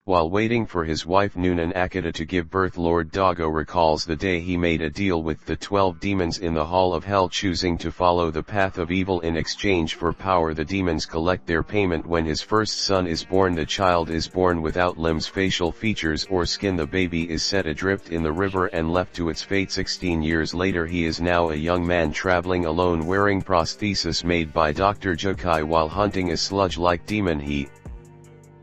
While waiting for his wife Nunan Akita to give birth, Lord Dago recalls the day he made a deal with the 12 demons in the Hall of Hell, choosing to follow the path of evil in exchange for power. The demons collect their payment when his first son is born. The child is born without limbs, facial features or skin. The baby is set adrift in the river and left to its fate. 16 years later he is now a young man traveling alone wearing prosthesis made by Dr. Jokai. While hunting a sludge-like demon, he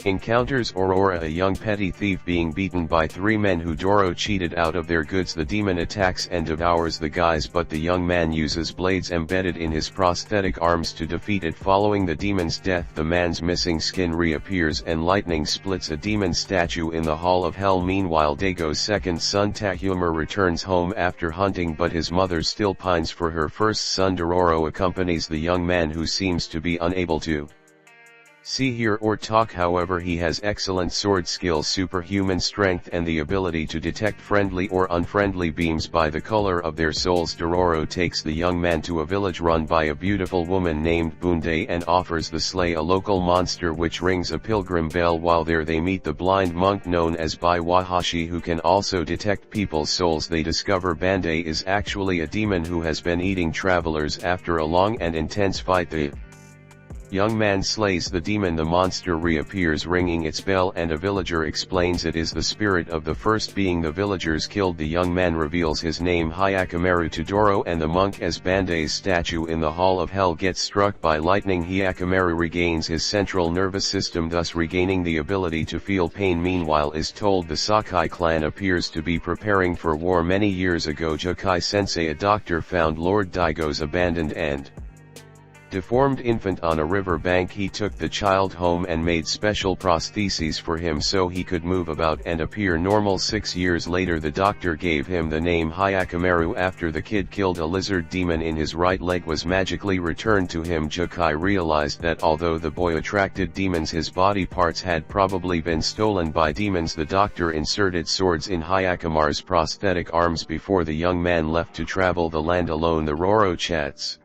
encounters Aurora, a young petty thief being beaten by 3 men who Doro cheated out of their goods. The demon attacks and devours the guys, but the young man uses blades embedded in his prosthetic arms to defeat it. Following the demon's death, the man's missing skin reappears and lightning splits a demon statue in the Hall of Hell. Meanwhile, Dago's second son Takuma returns home after hunting, but his mother still pines for her first son. Dororo accompanies the young man, who seems to be unable to see, hear or talk. However, he has excellent sword skills, superhuman strength and the ability to detect friendly or unfriendly beams by the color of their souls. Dororo takes the young man to a village run by a beautiful woman named Bunde and offers the slay a local monster, which rings a pilgrim bell. While there they meet the blind monk known as Baiwahashi, who can also detect people's souls. They discover Bandai is actually a demon who has been eating travelers. After a long and intense fight, the young man slays the demon. The monster reappears ringing its bell, and a villager explains it is the spirit of the first being the villagers killed. The young man reveals his name Hyakamaru to Doro and the monk as Bandai's statue in the Hall of Hell gets struck by lightning. Hyakamaru regains his central nervous system, thus regaining the ability to feel pain. Meanwhile, is told the Sakai clan appears to be preparing for war. Many years ago, Jokai Sensei, a doctor, found Lord Daigo's abandoned and deformed infant on a river bank. He took the child home and made special prostheses for him so he could move about and appear normal. 6 years later, the doctor gave him the name Hyakamaru after the kid killed a lizard demon in his right leg was magically returned to him. Jokai realized that although the boy attracted demons, his body parts had probably been stolen by demons. The doctor inserted swords in Hyakamaru's prosthetic arms before the young man left to travel the land alone. The Roro chats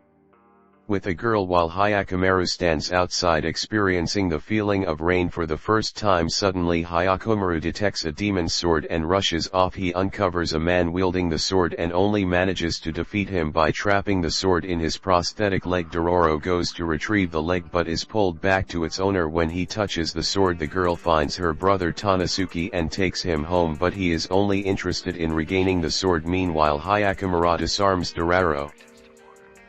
with a girl while Hyakamaru stands outside experiencing the feeling of rain for the first time. Suddenly Hyakamaru detects a demon's sword and rushes off. He uncovers a man wielding the sword and only manages to defeat him by trapping the sword in his prosthetic leg. Dororo goes to retrieve the leg but is pulled back to its owner. When he touches the sword, the girl finds her brother Tanasuke and takes him home, but he is only interested in regaining the sword. Meanwhile, Hyakamaru disarms Dororo.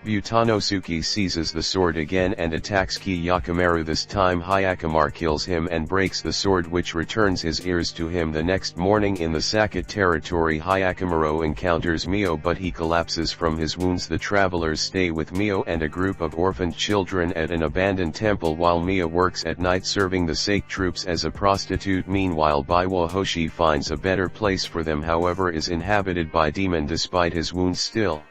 Butanosuke seizes the sword again and attacks Kiyakamaru. This time Hyakamaru kills him and breaks the sword, which returns his ears to him. The next morning in the Sakut territory, Hyakamaru encounters Mio, but he collapses from his wounds. The travelers stay with Mio and a group of orphaned children at an abandoned temple while Mio works at night serving the Sake troops as a prostitute. Meanwhile, Baiwahoshi finds a better place for them, however is inhabited by demon. Despite his wounds still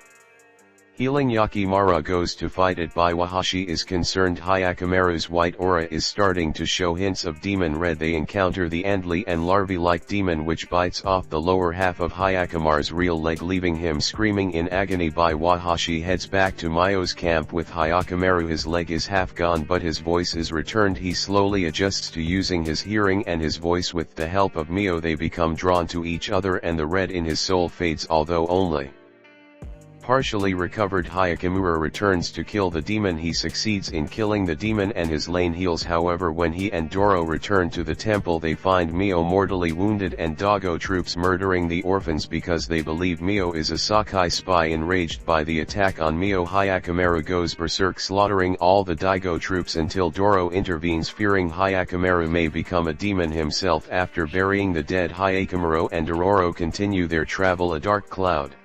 healing, Yakimara goes to fight it. Baiwahashi is concerned Hyakamaru's white aura is starting to show hints of demon red. They encounter the Andli and larvae-like demon, which bites off the lower half of Hyakamaru's real leg, leaving him screaming in agony. Baiwahashi heads back to Mio's camp with Hyakamaru. His leg is half gone but his voice is returned. He slowly adjusts to using his hearing and his voice. With the help of Mio, they become drawn to each other and the red in his soul fades. Although only partially recovered, Hyakamaru returns to kill the demon. He succeeds in killing the demon and his lane heals. However, when he and Doro return to the temple, they find Mio mortally wounded and Dago troops murdering the orphans because they believe Mio is a Sakai spy. Enraged by the attack on Mio, Hyakamaru goes berserk, slaughtering all the Daigo troops until Doro intervenes, fearing Hyakamaru may become a demon himself. After burying the dead, Hyakamaru and Dororo continue their travel. A dark cloud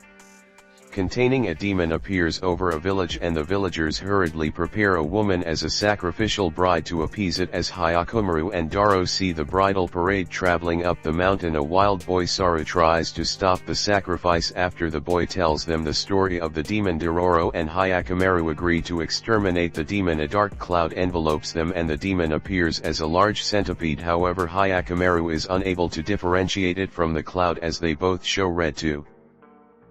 containing a demon appears over a village and the villagers hurriedly prepare a woman as a sacrificial bride to appease it. As Hyakamaru and Doro see the bridal parade traveling up the mountain, a wild boy Saru tries to stop the sacrifice. After the boy tells them the story of the demon, Dororo and Hyakamaru agree to exterminate the demon. A dark cloud envelopes them and the demon appears as a large centipede. However, Hyakamaru is unable to differentiate it from the cloud as they both show red too.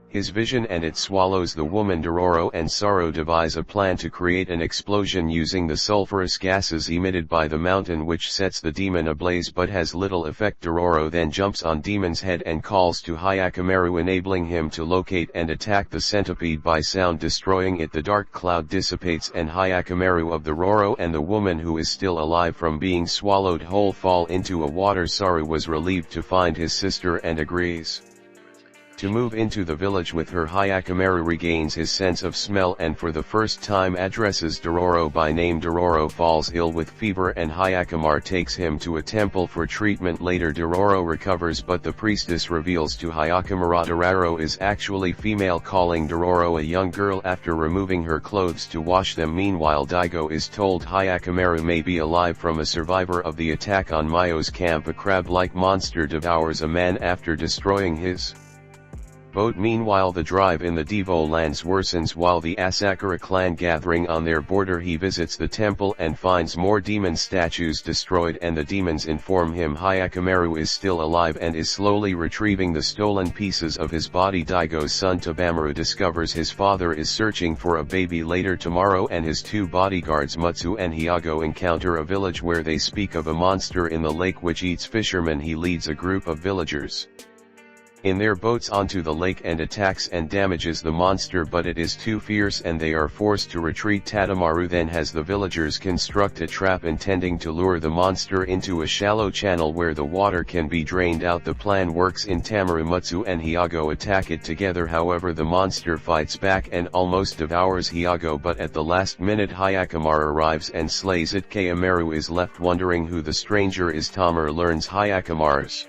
his vision and it swallows the woman. Dororo and Saro devise a plan to create an explosion using the sulfurous gases emitted by the mountain, which sets the demon ablaze but has little effect. Dororo then jumps on demon's head and calls to Hyakkimaru, enabling him to locate and attack the centipede by sound, destroying it. The dark cloud dissipates and Hyakkimaru of the Roro and the woman who is still alive from being swallowed whole fall into a water. Saru was relieved to find his sister and agrees to move into the village with her. Hyakkimaru regains his sense of smell and for the first time addresses Dororo by name. Dororo falls ill with fever and Hyakkimaru takes him to a temple for treatment. Later Dororo recovers, but the priestess reveals to Hyakkimaru Dororo is actually female, calling Dororo a young girl after removing her clothes to wash them. Meanwhile Daigo is told Hyakkimaru may be alive from a survivor of the attack on Mayo's camp. A crab-like monster devours a man after destroying his boat. Meanwhile the drive in the Devo lands worsens while the Asakura clan gathering on their border. He visits the temple and finds more demon statues destroyed, and the demons inform him Hyakkimaru is still alive and is slowly retrieving the stolen pieces of his body. Daigo's son Tabamaru discovers his father is searching for a baby. Later Tomorrow and his two bodyguards Mutsu and Hyago encounter a village where they speak of a monster in the lake which eats fishermen. He leads a group of villagers in their boats onto the lake and attacks and damages the monster, but it is too fierce and they are forced to retreat. Tadamaru then has the villagers construct a trap intending to lure the monster into a shallow channel where the water can be drained out. The plan works in Tamaru. Mutsu and Hyago attack it together, however the monster fights back and almost devours Hyago, but at the last minute Hyakkimaru arrives and slays it. Keimaru is left wondering who the stranger is. Tamaru learns Hyakkimaru's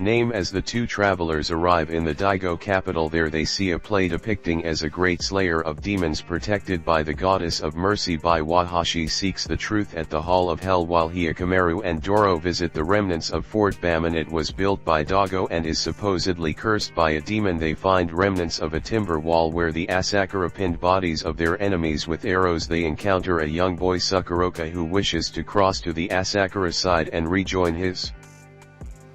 name as the two travelers arrive in the Daigo capital. There they see a play depicting as a great slayer of demons protected by the goddess of mercy. By Wahashi seeks the truth at the Hall of Hell while Hyakkimaru and Doro visit the remnants of Fort Bamon. It was built by Dago and is supposedly cursed by a demon. They find remnants of a timber wall where the Asakura pinned bodies of their enemies with arrows. They encounter a young boy Sakuroka who wishes to cross to the Asakura side and rejoin his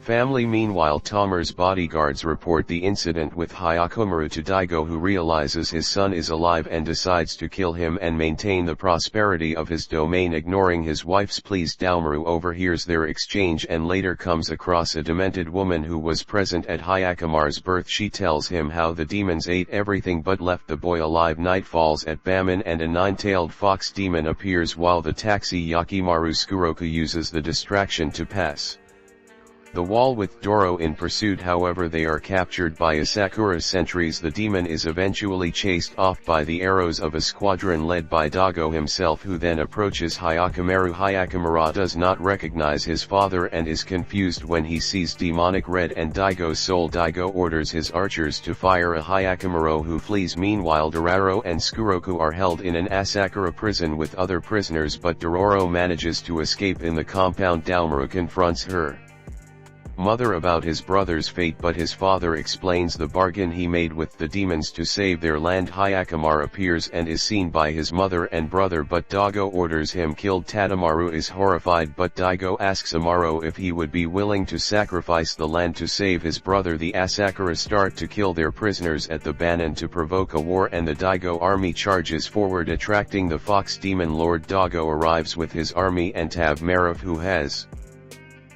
family. Meanwhile Tomer's bodyguards report the incident with Hyakkimaru to Daigo, who realizes his son is alive and decides to kill him and maintain the prosperity of his domain. Ignoring his wife's pleas, Daomaru overhears their exchange and later comes across a demented woman who was present at Hyakkimaru's birth. She tells him how the demons ate everything but left the boy alive. Night falls at Bamon and a nine-tailed fox demon appears while the taxi Yakimaru Skuroku uses the distraction to pass the wall with Doro in pursuit. However they are captured by Asakura sentries. The demon is eventually chased off by the arrows of a squadron led by Dago himself, who then approaches Hyakkimaru. Hyakkimaru does not recognize his father and is confused when he sees demonic red and Daigo's soul. Daigo orders his archers to fire a Hyakkimaru who flees. Meanwhile Dororo and Skuroku are held in an Asakura prison with other prisoners, but Dororo manages to escape in the compound. Daomaru confronts her mother about his brother's fate, but his father explains the bargain he made with the demons to save their land. Hyakkimaru appears and is seen by his mother and brother, but Dago orders him killed. Tadamaru is horrified, but Daigo asks Amaro if he would be willing to sacrifice the land to save his brother. The Asakura start to kill their prisoners at the Banon to provoke a war, and the Daigo army charges forward, attracting the fox demon lord. Dago arrives with his army and Tabmarov, who has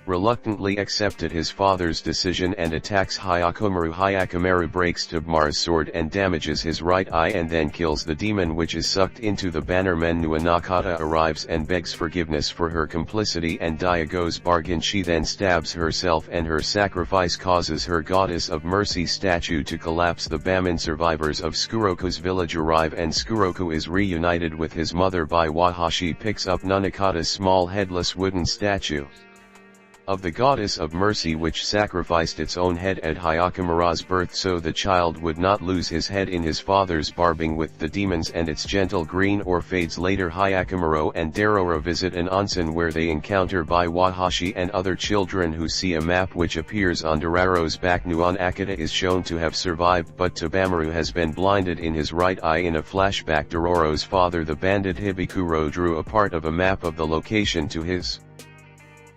reluctantly accepted his father's decision, and attacks Hyakkimaru. Hyakkimaru breaks Tabmar's sword and damages his right eye and then kills the demon, which is sucked into the bannerman. Nuanakata arrives and begs forgiveness for her complicity and Daigo's bargain. She then stabs herself and her sacrifice causes her goddess of mercy statue to collapse. The Bamon survivors of Skuroku's village arrive and Skuroku is reunited with his mother. By Wahashi picks up Nunakata's small headless wooden statue of the goddess of mercy, which sacrificed its own head at Hyakkimaru's birth so the child would not lose his head in his father's barbing with the demons, and its gentle green or fades. Later Hyakkimaru and Darora visit an onsen where they encounter Bai Wahashi and other children who see a map which appears on Doro's back. Nuan Akita is shown to have survived, but Tabamaru has been blinded in his right eye. In a flashback, Dororo's father, the bandit Hibikuro, drew a part of a map of the location to his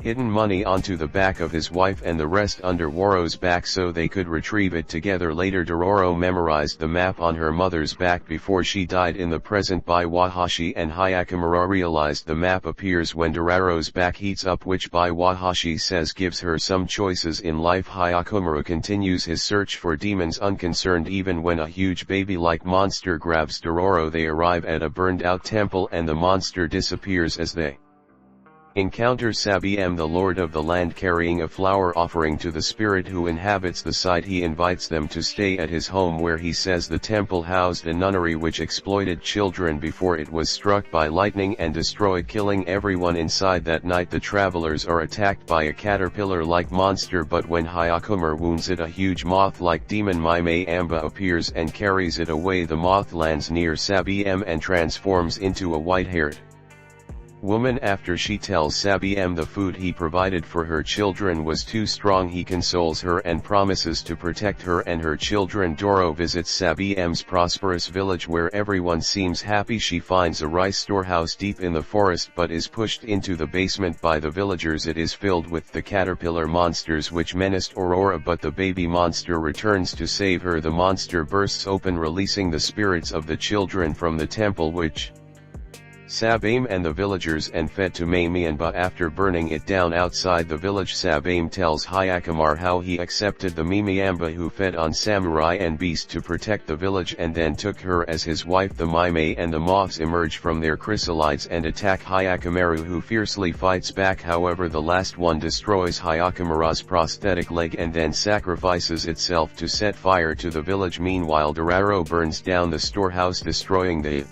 hidden money onto the back of his wife and the rest under Woro's back so they could retrieve it together. Later Dororo memorized the map on her mother's back before she died in the present by Wahashi, and Hyakumura realized the map appears when Doro's back heats up, which by Wahashi says gives her some choices in life. Hyakumura continues his search for demons unconcerned even when a huge baby-like monster grabs Dororo. They arrive at a burned-out temple and the monster disappears as they encounter Sabiem, the lord of the land, carrying a flower offering to the spirit who inhabits the site. He invites them to stay at his home, where he says the temple housed a nunnery which exploited children before it was struck by lightning and destroyed, killing everyone inside. That night the travelers are attacked by a caterpillar-like monster, but when Hyakumura wounds it, a huge moth-like demon Mime Amba appears and carries it away. The moth lands near Sabiem and transforms into a white-haired woman. After she tells Sabiem the food he provided for her children was too strong, he consoles her and promises to protect her and her children. Doro visits Sabiem's prosperous village where everyone seems happy. She finds a rice storehouse deep in the forest but is pushed into the basement by the villagers. It is filled with the caterpillar monsters which menaced Aurora, but the baby monster returns to save her. The monster bursts open, releasing the spirits of the children from the temple, which Sabiem and the villagers and fed to Mamienba. After burning it down outside the village, Sabiem tells Hyakumura how he accepted the Mimiamba who fed on samurai and beast to protect the village and then took her as his wife. The Mime and the moths emerge from their chrysalides and attack Hyakumura, who fiercely fights back. However, the last one destroys Hyakumura's prosthetic leg and then sacrifices itself to set fire to the village. Meanwhile, Dororo burns down the storehouse, destroying the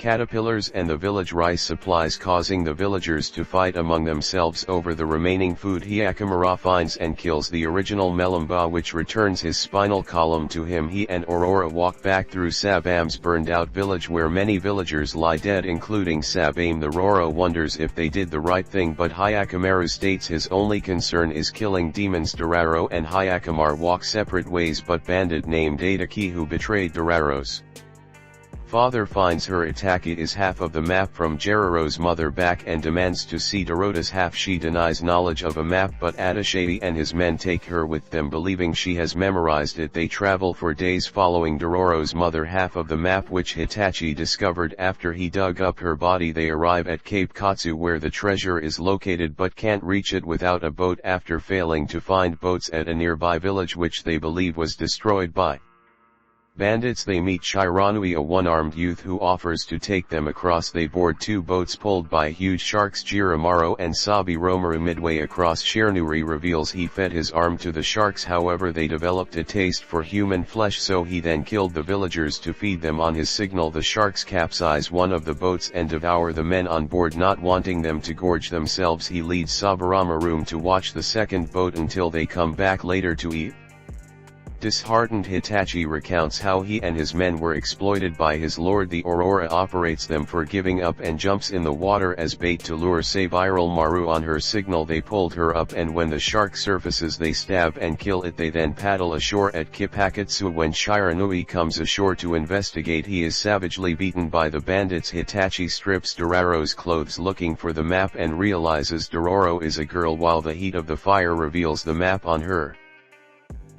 caterpillars and the village rice supplies, causing the villagers to fight among themselves over the remaining food. Hyakumura finds and kills the original Melamba, which returns his spinal column to him. He and Aurora walk back through Sabiem's burned-out village where many villagers lie dead, including Sabiem. The Roro wonders if they did the right thing, but Hyakumura states his only concern is killing demons. Dororo and Hyakumura walk separate ways, but bandit named Adaki, who betrayed Dororo's father, finds her Itaki is half of the map from Jeriro's mother back and demands to see Dorota's half. She denies knowledge of a map, but Adachi and his men take her with them, believing she has memorized it. They travel for days following Dororo's mother half of the map, which Hitachi discovered after he dug up her body. They arrive at Cape Katsu where the treasure is located, but can't reach it without a boat. After failing to find boats at a nearby village which they believe was destroyed by bandits, they meet Shiranui, a one-armed youth who offers to take them across. They board two boats pulled by huge sharks. Jiramaro and Sabi Romaru midway across, Shiranui reveals he fed his arm to the sharks. However, they developed a taste for human flesh, so he then killed the villagers to feed them. On his signal, the sharks capsize one of the boats and devour the men on board. Not wanting them to gorge themselves, he leads Sabaramaru to watch the second boat until they come back later to eat. Disheartened, Hitachi recounts how he and his men were exploited by his lord. The Aurora operates them for giving up and jumps in the water as bait to lure Sabiral Maru. On her signal, they pulled her up, and when the shark surfaces they stab and kill it. They then paddle ashore at Kipakatsu. When Shiranui comes ashore to investigate, he is savagely beaten by the bandits. Hitachi strips Dororo's clothes looking for the map and realizes Dororo is a girl, while the heat of the fire reveals the map on her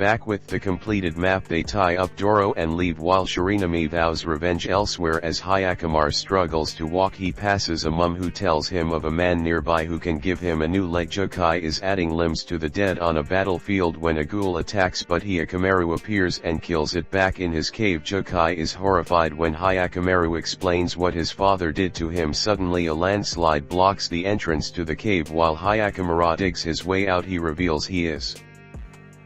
back. With the completed map, they tie up Doro and leave, while Shiranui vows revenge elsewhere. As Hyakumura struggles to walk, he passes a mum who tells him of a man nearby who can give him a new leg. Jukai is adding limbs to the dead on a battlefield when a ghoul attacks, but Hyakumura appears and kills it. Back in his cave, Jukai is horrified when Hyakumura explains what his father did to him. Suddenly a landslide blocks the entrance to the cave. While Hyakumura digs his way out, he reveals he is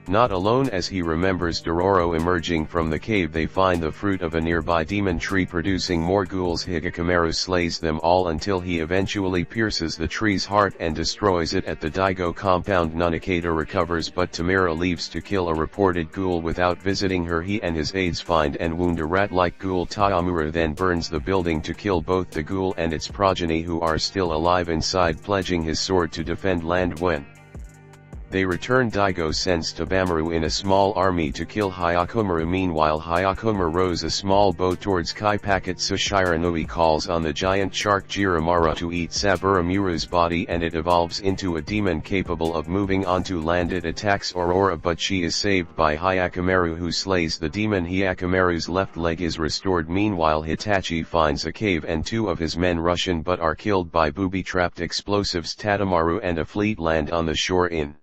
not alone as he remembers Dororo emerging from the cave. They find the fruit of a nearby demon tree producing more ghouls. Hyakumura slays them all until he eventually pierces the tree's heart and destroys it at the Daigo compound. Nunakata recovers, but Tamira leaves to kill a reported ghoul without visiting her. He and his aides find and wound a rat-like ghoul. Taamura then burns the building to kill both the ghoul and its progeny, who are still alive inside, pledging his sword to defend land. When They return. Daigo sends Tabamaru in a small army to kill Hyakumaru. Meanwhile, Hyakumaru rows a small boat towards Kaipakatsu. Shiranui calls on the giant shark Jiramara to eat Saburamuru's body, and it evolves into a demon capable of moving onto land. It attacks Aurora, but she is saved by Hyakumaru, who slays the demon. Hyakumaru's left leg is restored. Meanwhile, Hitachi finds a cave and two of his men rush in but are killed by booby-trapped explosives. Tadamaru and a fleet land on the shore in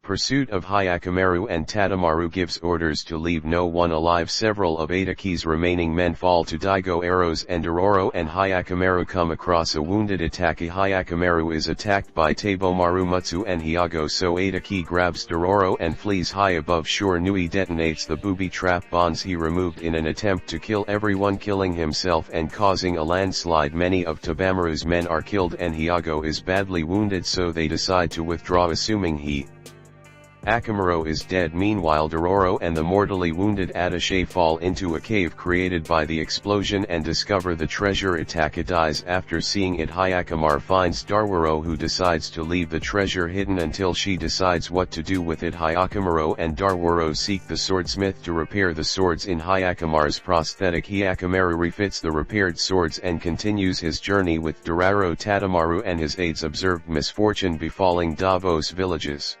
pursuit of Hyakumaru, and Tadamaru gives orders to leave no one alive. Several of Itaki's remaining men fall to Daigo arrows, and Dororo and Hyakumaru come across a wounded Itaki. Hyakumaru is attacked by Tabomaru, Mutsu and Hyago, so Itaki grabs Dororo and flees high above shore. Nui detonates the booby-trap bombs he removed in an attempt to kill everyone, killing himself and causing a landslide. Many of Tabamaru's men are killed and Hyago is badly wounded, so they decide to withdraw, assuming Akamaro is dead. Meanwhile, Dororo and the mortally wounded attaché fall into a cave created by the explosion and discover the treasure. Itaka dies after seeing it. Hyakamar finds Darwaro, who decides to leave the treasure hidden until she decides what to do with it. Hyakamaro and Darwaro seek the swordsmith to repair the swords in Hyakamar's prosthetic. Hyakamaru refits the repaired swords and continues his journey with Dororo. Tadamaru and his aides observed misfortune befalling Davos villages,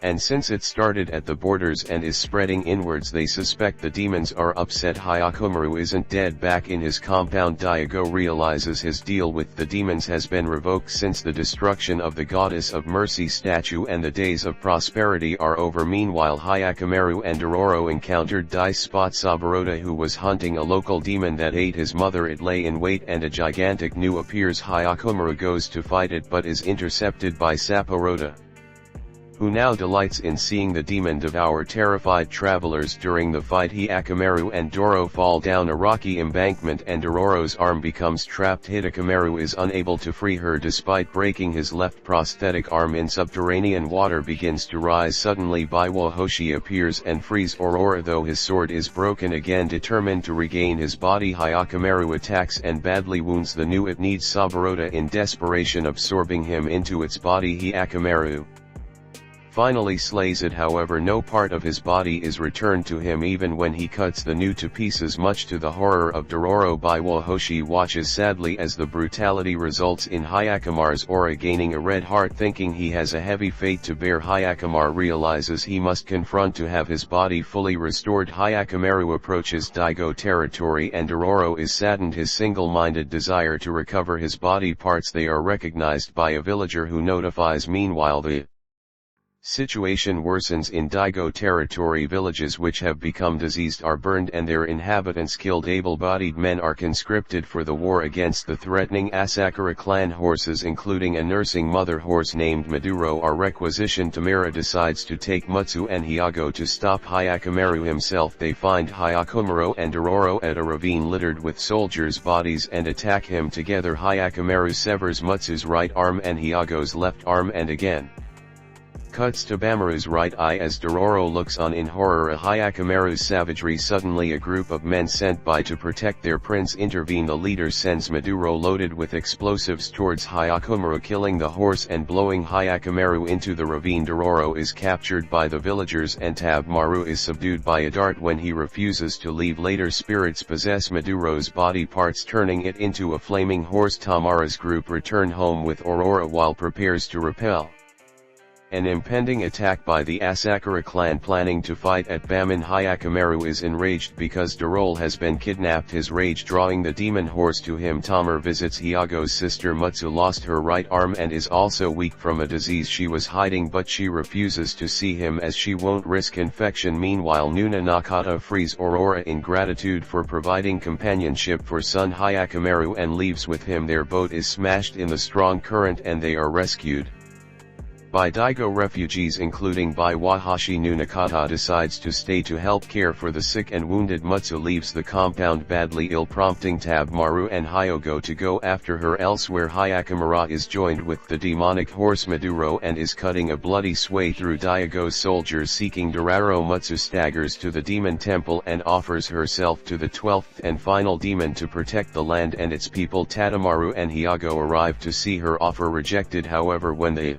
and since it started at the borders and is spreading inwards, they suspect the demons are upset. Hyakumaru isn't dead. Back in his compound, Daigo realizes his deal with the demons has been revoked since the destruction of the Goddess of Mercy statue, and the days of prosperity are over. Meanwhile, Hyakumaru and Dororo encountered Dice Spot Saburota, who was hunting a local demon that ate his mother. It lay in wait and a gigantic gnu appears. Hyakumaru goes to fight it but is intercepted by Saporota, who now delights in seeing the demon devour terrified travelers. During the fight, Hyakumaru and Doro fall down a rocky embankment and Dororo's arm becomes trapped. Hyakumaru is unable to free her despite breaking his left prosthetic arm. In subterranean water begins to rise. Suddenly Baiwa Hoshi appears and frees Aurora, though his sword is broken. Again determined to regain his body, Hyakumaru attacks and badly wounds the gnu. It needs Saburota in desperation, absorbing him into its body. Hyakumaru finally slays it, however no part of his body is returned to him even when he cuts the gnu to pieces, much to the horror of Dororo. Baiwa Hoshi watches sadly as the brutality results in Hyakumar's aura gaining a red heart. Thinking he has a heavy fate to bear, Hyakumar realizes he must confront to have his body fully restored. Hyakumaru approaches Daigo territory and Dororo is saddened. His single-minded desire to recover his body parts. They are recognized by a villager who notifies. Meanwhile, the situation worsens in Daigo territory. Villages which have become diseased are burned and their inhabitants killed. Able-bodied men are conscripted for the war against the threatening Asakura clan. Horses, including a nursing mother horse named Maduro, are requisitioned. Tamara decides to take Mutsu and Hyago to stop Hyakumaru himself. They find Hyakumaru and Dororo at a ravine littered with soldiers' bodies and attack him together. Hyakumaru severs Mutsu's right arm and Hyago's left arm and again cuts Tabamaru's right eye as Dororo looks on in horror. At Hyakumaru's savagery, suddenly a group of men sent by to protect their prince intervene. The leader sends Maduro loaded with explosives towards Hyakumaru, killing the horse and blowing Hyakumaru into the ravine. Dororo is captured by the villagers and Tabamaru is subdued by a dart when he refuses to leave. Later, spirits possess Maduro's body parts, turning it into a flaming horse. Tamara's group return home with Aurora while prepares to repel an impending attack by the Asakura clan planning to fight at Baman. Hyakumaru is enraged because Dororo has been kidnapped, his rage drawing the demon horse to him. Tamar visits Hyago's sister. Mutsu lost her right arm and is also weak from a disease she was hiding, but she refuses to see him as she won't risk infection. Meanwhile, Nuna Nakata frees Aurora in gratitude for providing companionship for son Hyakumaru and leaves with him. Their boat is smashed in the strong current and they are rescued by Daigo refugees, including Baiwa Hoshi. Nakata decides to stay to help care for the sick and wounded. Mutsu leaves the compound badly ill, prompting Tabamaru and Hyogo to go after her elsewhere. Hyakumaru is joined with the demonic horse Maduro and is cutting a bloody sway through Daigo's soldiers seeking Dororo. Mutsu staggers to the demon temple and offers herself to the 12th and final demon to protect the land and its people. Tadamaru and Hyago arrive to see her offer rejected. However, when they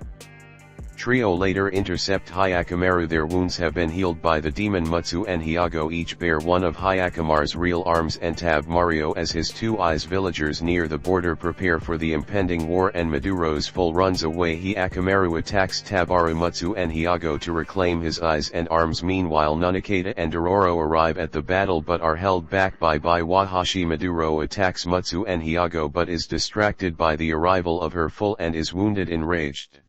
Trio later intercept Hyakkimaru. Their wounds have been healed by the demon Mutsu and Hyago. Each bear one of Hyakkimaru's real arms and Tab Mario as his two eyes. Villagers near the border prepare for the impending war and Maduro's foal runs away. Hyakkimaru attacks Tabaru, Mutsu and Hyago to reclaim his eyes and arms. Meanwhile Nunakata and Dororo arrive at the battle but are held back by Wahashi. Maduro attacks Mutsu and Hyago but is distracted by the arrival of her foal and is wounded. Enraged,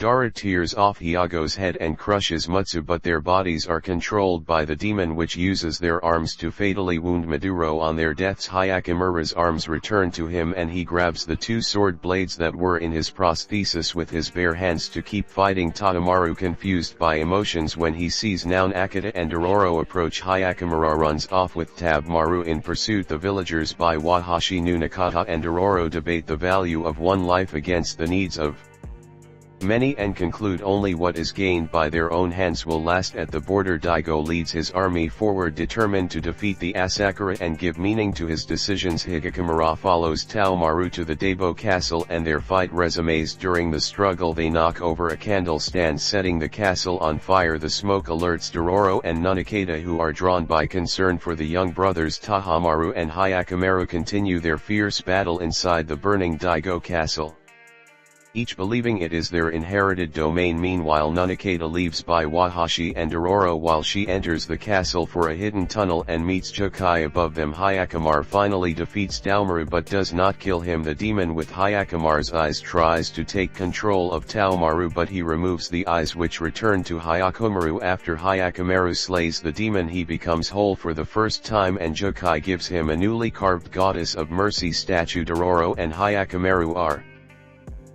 Dara tears off Hyago's head and crushes Mutsu, but their bodies are controlled by the demon, which uses their arms to fatally wound Maduro. On their deaths Hyakkimaru's arms return to him and he grabs the two sword blades that were in his prosthesis with his bare hands to keep fighting. Tadamaru, confused by emotions when he sees Nunakata and Dororo approach Hyakkimaru, runs off with Tabmaru in pursuit. The villagers by Wahashi, Nunakata and Dororo debate the value of one life against the needs of many and conclude only what is gained by their own hands will last. At the border Daigo leads his army forward, determined to defeat the Asakura and give meaning to his decisions. Hyakkimaru follows Taomaru to the Debo castle and their fight resumes. During the struggle they knock over a candle stand, setting the castle on fire. The smoke alerts Dororo and Nunakata, who are drawn by concern for the young brothers. Tahamaru and Hyakkimaru continue their fierce battle inside the burning Daigo castle, each believing it is their inherited domain. Meanwhile Nunakata leaves by Wahashi and Dororo while she enters the castle for a hidden tunnel and meets Jokai above them. Hyakkimaru finally defeats Taomaru but does not kill him. The demon with Hyakkimaru's eyes tries to take control of Taomaru, but he removes the eyes, which return to Hyakkimaru. After Hyakkimaru slays the demon he becomes whole for the first time and Jokai gives him a newly carved goddess of mercy statue. Dororo and Hyakkimaru are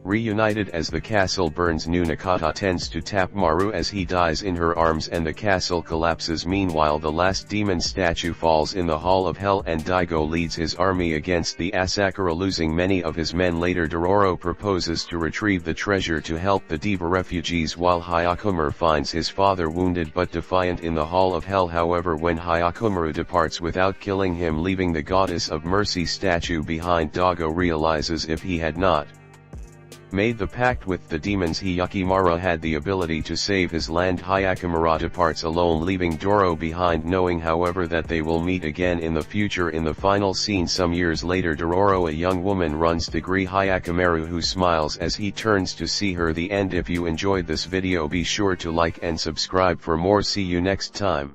reunited as the castle burns. Nunakata tends to Taomaru as he dies in her arms and the castle collapses. Meanwhile the last demon statue falls in the Hall of Hell and Daigo leads his army against the Asakura, losing many of his men. Later Dororo proposes to retrieve the treasure to help the Deva refugees while Hyakkimaru finds his father wounded but defiant in the Hall of Hell. However, when Hyakkimaru departs without killing him, leaving the goddess of mercy statue behind, Daigo realizes if he had not made the pact with the demons, Hyakkimaru had the ability to save his land. Hyakkimaru departs alone, leaving Doro behind, knowing however that they will meet again in the future. In the final scene some years later, Dororo, a young woman, runs to greet Hyakkimaru, who smiles as he turns to see her. The end. If you enjoyed this video, be sure to like and subscribe for more. See you next time.